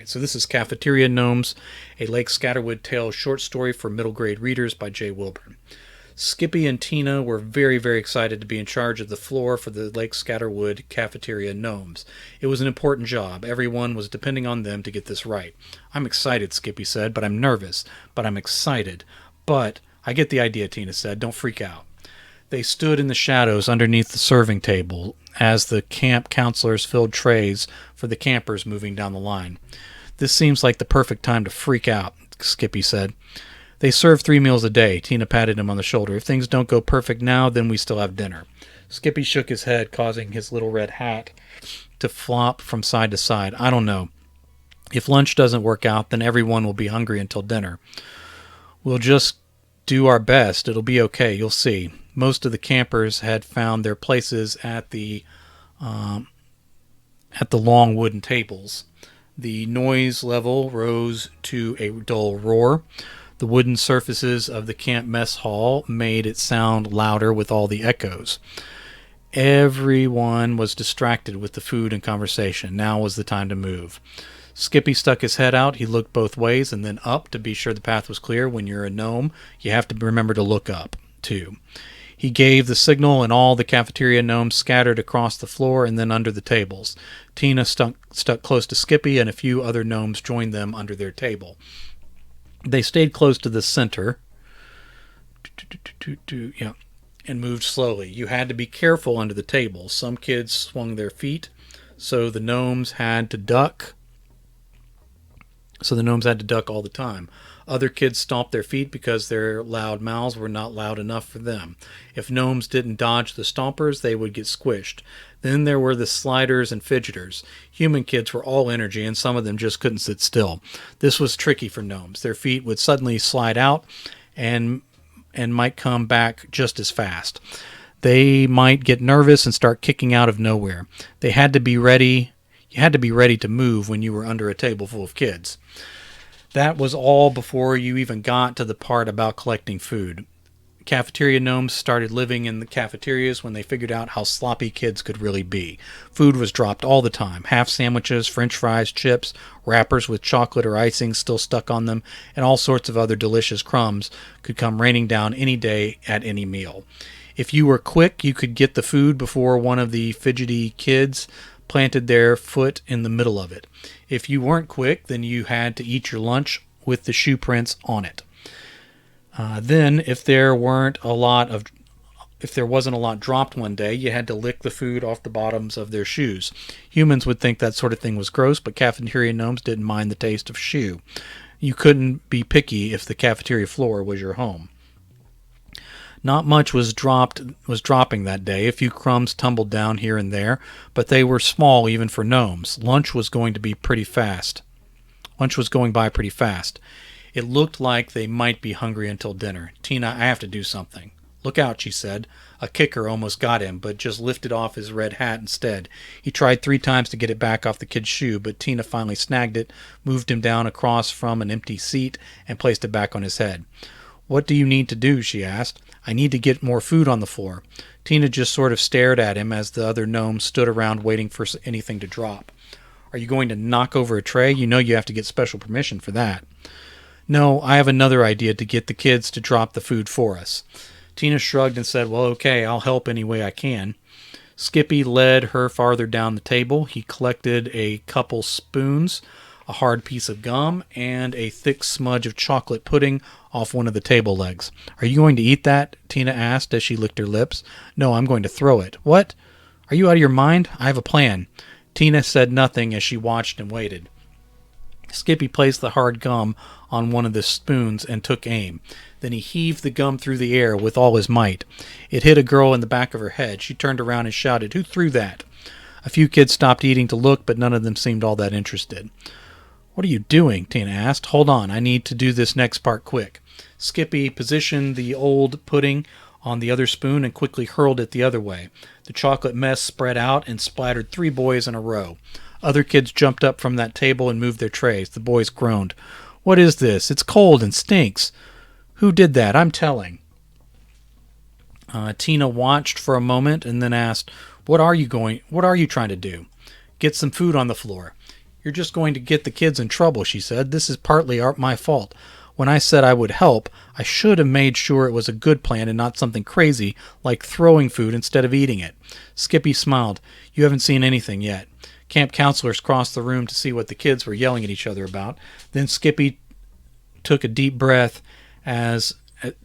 So this is Cafeteria Gnomes, a Lake Scatterwood Tales short story for middle grade readers by J. Wilburn. Skippy and Tina were very, very excited to be in charge of the floor for the Lake Scatterwood Cafeteria Gnomes. It was an important job. Everyone was depending on them to get this right. "I'm excited," Skippy said, "but I'm nervous. But I'm excited. But I get the idea," Tina said. "Don't freak out." They stood in the shadows underneath the serving table as the camp counselors filled trays for the campers moving down the line. "This seems like the perfect time to freak out," Skippy said. "They serve 3 meals a day." Tina patted him on the shoulder. "If things don't go perfect now, then we still have dinner." Skippy shook his head, causing his little red hat to flop from side to side. "I don't know. If lunch doesn't work out, then everyone will be hungry until dinner. We'll just do our best. It'll be okay. You'll see." Most of the campers had found their places at the long wooden tables. The noise level rose to a dull roar. The wooden surfaces of the camp mess hall made it sound louder with all the echoes. Everyone was distracted with the food and conversation. Now was the time to move. Skippy stuck his head out. He looked both ways and then up to be sure the path was clear. When you're a gnome, you have to remember to look up, too. He gave the signal, and all the cafeteria gnomes scattered across the floor and then under the tables. Tina stuck close to Skippy, and a few other gnomes joined them under their table. They stayed close to the center and moved slowly. You had to be careful under the table. Some kids swung their feet, so the gnomes had to duck all the time. Other kids stomped their feet because their loud mouths were not loud enough for them. If gnomes didn't dodge the stompers, they would get squished. Then there were the sliders and fidgeters. Human kids were all energy, and some of them just couldn't sit still. This was tricky for gnomes. Their feet would suddenly slide out and might come back just as fast. They might get nervous and start kicking out of nowhere. They had to be ready. You had to be ready to move when you were under a table full of kids. That was all before you even got to the part about collecting food. Cafeteria gnomes started living in the cafeterias when they figured out how sloppy kids could really be. Food was dropped all the time. Half sandwiches, french fries, chips, wrappers with chocolate or icing still stuck on them, and all sorts of other delicious crumbs could come raining down any day at any meal. If you were quick, you could get the food before one of the fidgety kids planted their foot in the middle of it. If you weren't quick, then you had to eat your lunch with the shoe prints on it. Then, if there wasn't a lot dropped one day, you had to lick the food off the bottoms of their shoes. Humans would think that sort of thing was gross, but cafeteria gnomes didn't mind the taste of shoe. You couldn't be picky if the cafeteria floor was your home. Not much was dropping that day. A few crumbs tumbled down here and there, but they were small even for gnomes. Lunch was going by pretty fast. It looked like they might be hungry until dinner. "Tina, I have to do something." "Look out," she said. A kicker almost got him, but just lifted off his red hat instead. He tried 3 times to get it back off the kid's shoe, but Tina finally snagged it, moved him down across from an empty seat, and placed it back on his head. "What do you need to do?" she asked. "I need to get more food on the floor." Tina just sort of stared at him as the other gnomes stood around waiting for anything to drop. "Are you going to knock over a tray? You know you have to get special permission for that." "No, I have another idea to get the kids to drop the food for us." Tina shrugged and said, "Well, okay, I'll help any way I can." Skippy led her farther down the table. He collected a couple spoons, a hard piece of gum, and a thick smudge of chocolate pudding off one of the table legs. "Are you going to eat that?" Tina asked as she licked her lips. "No, I'm going to throw it." "What? Are you out of your mind? I have a plan." Tina said nothing as she watched and waited. Skippy placed the hard gum on one of the spoons and took aim. Then he heaved the gum through the air with all his might. It hit a girl in the back of her head. She turned around and shouted, "Who threw that?" A few kids stopped eating to look, but none of them seemed all that interested. "What are you doing?" Tina asked. "Hold on, I need to do this next part quick." Skippy positioned the old pudding on the other spoon and quickly hurled it the other way. The chocolate mess spread out and splattered 3 boys in a row. Other kids jumped up from that table and moved their trays. The boys groaned. "What is this? It's cold and stinks." "Who did that? I'm telling." Tina watched for a moment and then asked, What are you trying to do?" "Get some food on the floor." You're just going to get the kids in trouble, she said. This is partly my fault. When I said I would help, I should have made sure it was a good plan and not something crazy like throwing food instead of eating it. Skippy smiled. You haven't seen anything yet. Camp counselors crossed the room to see what the kids were yelling at each other about. Then Skippy took a deep breath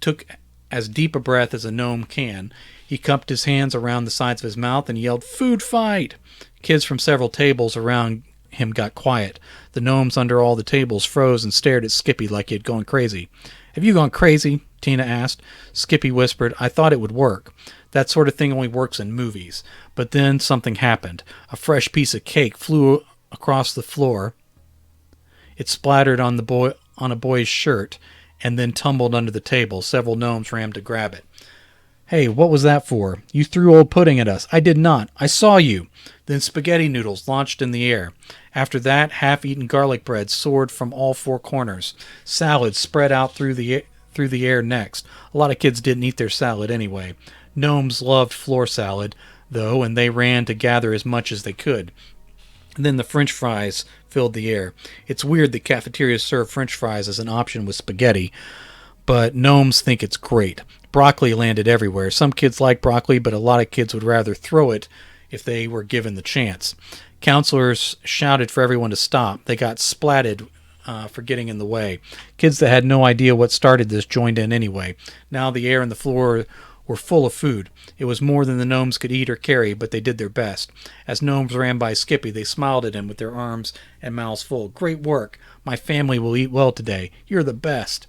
took as deep a breath as a gnome can. He cupped his hands around the sides of his mouth and yelled, "Food fight!" Kids from several tables around him got quiet. The gnomes under all the tables froze and stared at Skippy like he had gone crazy. Have you gone crazy? Tina asked. Skippy whispered, I thought it would work. That sort of thing only works in movies. But then something happened. A fresh piece of cake flew across the floor. It splattered on a boy's shirt and then tumbled under the table. Several gnomes ran to grab it. Hey, what was that for? You threw old pudding at us. I did not. I saw you. Then spaghetti noodles launched in the air. After that, half-eaten garlic bread soared from all four corners. Salad spread out through the air next. A lot of kids didn't eat their salad anyway. Gnomes loved floor salad, though, and they ran to gather as much as they could. And then the French fries filled the air. It's weird that cafeterias serve French fries as an option with spaghetti, but gnomes think it's great. Broccoli landed everywhere. Some kids like broccoli, but a lot of kids would rather throw it if they were given the chance. Counselors shouted for everyone to stop. They got splatted for getting in the way. Kids that had no idea what started this joined in anyway. Now the air and the floor were full of food. It was more than the gnomes could eat or carry, but they did their best. As gnomes ran by Skippy, they smiled at him with their arms and mouths full. Great work. My family will eat well today. You're the best.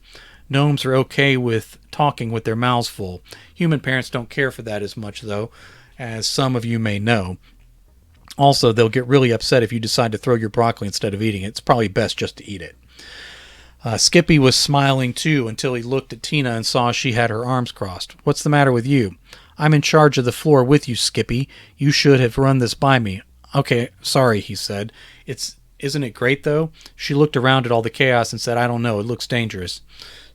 Gnomes are okay with talking with their mouths full. Human parents don't care for that as much, though, as some of you may know. Also, they'll get really upset if you decide to throw your broccoli instead of eating it. It's probably best just to eat it. Skippy was smiling, too, until he looked at Tina and saw she had her arms crossed. What's the matter with you? I'm in charge of the floor with you, Skippy. You should have run this by me. Okay, sorry, he said. Isn't it great, though? She looked around at all the chaos and said, I don't know, it looks dangerous.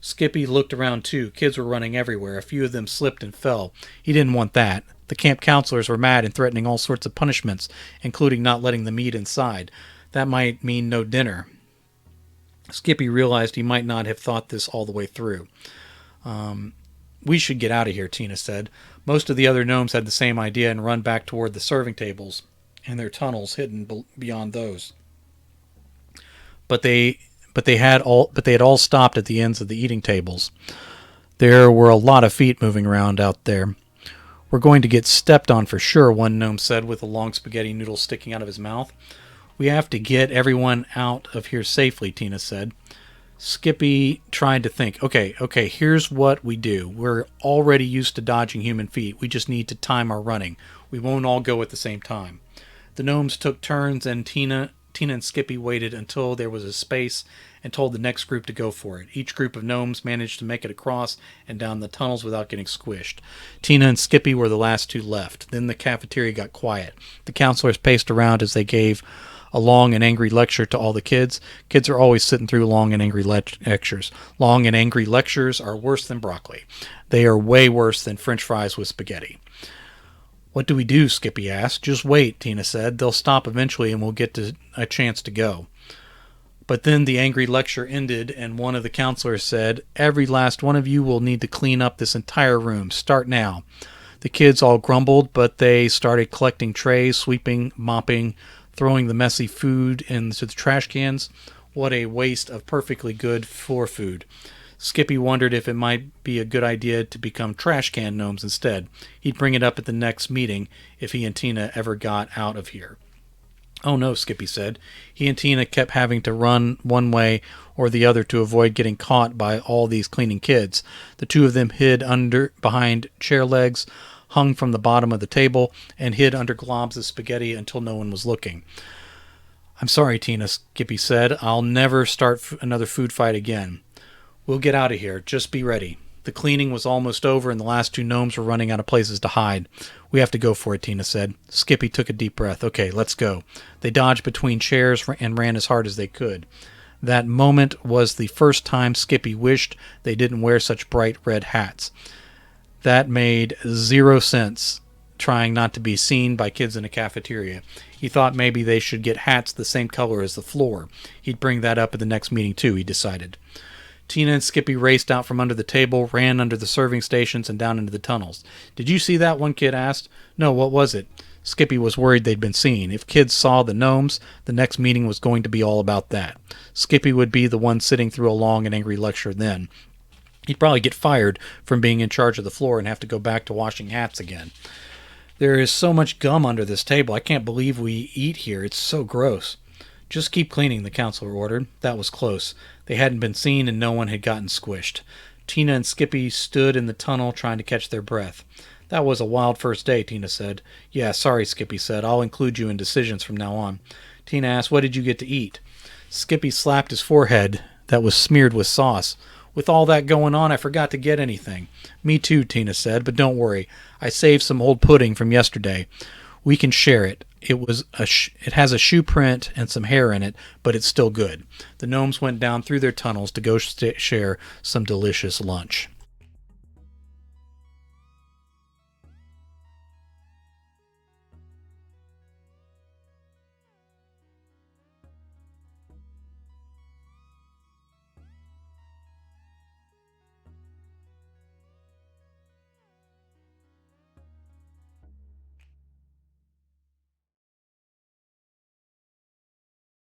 Skippy looked around, too. Kids were running everywhere. A few of them slipped and fell. He didn't want that. The camp counselors were mad and threatening all sorts of punishments, including not letting them eat inside. That might mean no dinner. Skippy realized he might not have thought this all the way through. We should get out of here, Tina said. Most of the other gnomes had the same idea and run back toward the serving tables and their tunnels hidden beyond those. But they had all stopped at the ends of the eating tables. There were a lot of feet moving around out there. We're going to get stepped on for sure, one gnome said with a long spaghetti noodle sticking out of his mouth. We have to get everyone out of here safely, Tina said. Skippy tried to think. Okay, here's what we do. We're already used to dodging human feet. We just need to time our running. We won't all go at the same time. The gnomes took turns, and Tina and Skippy waited until there was a space and told the next group to go for it. Each group of gnomes managed to make it across and down the tunnels without getting squished. Tina and Skippy were the last two left. Then the cafeteria got quiet. The counselors paced around as they gave a long and angry lecture to all the kids. Kids are always sitting through long and angry lectures. Long and angry lectures are worse than broccoli. They are way worse than French fries with spaghetti. What do we do? Skippy asked. Just wait, Tina said. They'll stop eventually and we'll get a chance to go. But then the angry lecture ended and one of the counselors said, Every last one of you will need to clean up this entire room. Start now. The kids all grumbled, but they started collecting trays, sweeping, mopping, throwing the messy food into the trash cans. What a waste of perfectly good floor food. Skippy wondered if it might be a good idea to become trash can gnomes instead. He'd bring it up at the next meeting if he and Tina ever got out of here. Oh no, Skippy said. He and Tina kept having to run one way or the other to avoid getting caught by all these cleaning kids. The two of them hid behind chair legs, hung from the bottom of the table, and hid under globs of spaghetti until no one was looking. I'm sorry, Tina, Skippy said. I'll never start another food fight again. We'll get out of here. Just be ready. The cleaning was almost over, and the last two gnomes were running out of places to hide. We have to go for it, Tina said. Skippy took a deep breath. Okay, let's go. They dodged between chairs and ran as hard as they could. That moment was the first time Skippy wished they didn't wear such bright red hats. That made 0 sense trying not to be seen by kids in a cafeteria. He thought maybe they should get hats the same color as the floor. He'd bring that up at the next meeting too, he decided. Tina and Skippy raced out from under the table, ran under the serving stations, and down into the tunnels. "Did you see that?" one kid asked. "No, what was it?" Skippy was worried they'd been seen. If kids saw the gnomes, the next meeting was going to be all about that. Skippy would be the one sitting through a long and angry lecture then. He'd probably get fired from being in charge of the floor and have to go back to washing hats again. "There is so much gum under this table. I can't believe we eat here. It's so gross." "Just keep cleaning," the counselor ordered. That was close. They hadn't been seen and no one had gotten squished. Tina and Skippy stood in the tunnel trying to catch their breath. "That was a wild first day," Tina said. "Yeah, sorry," Skippy said. "I'll include you in decisions from now on." Tina asked, "What did you get to eat?" Skippy slapped his forehead that was smeared with sauce. "With all that going on, I forgot to get anything." "Me too," Tina said, "but don't worry. I saved some old pudding from yesterday. We can share it. It has a shoe print and some hair in it, but it's still good." The gnomes went down through their tunnels to go share some delicious lunch.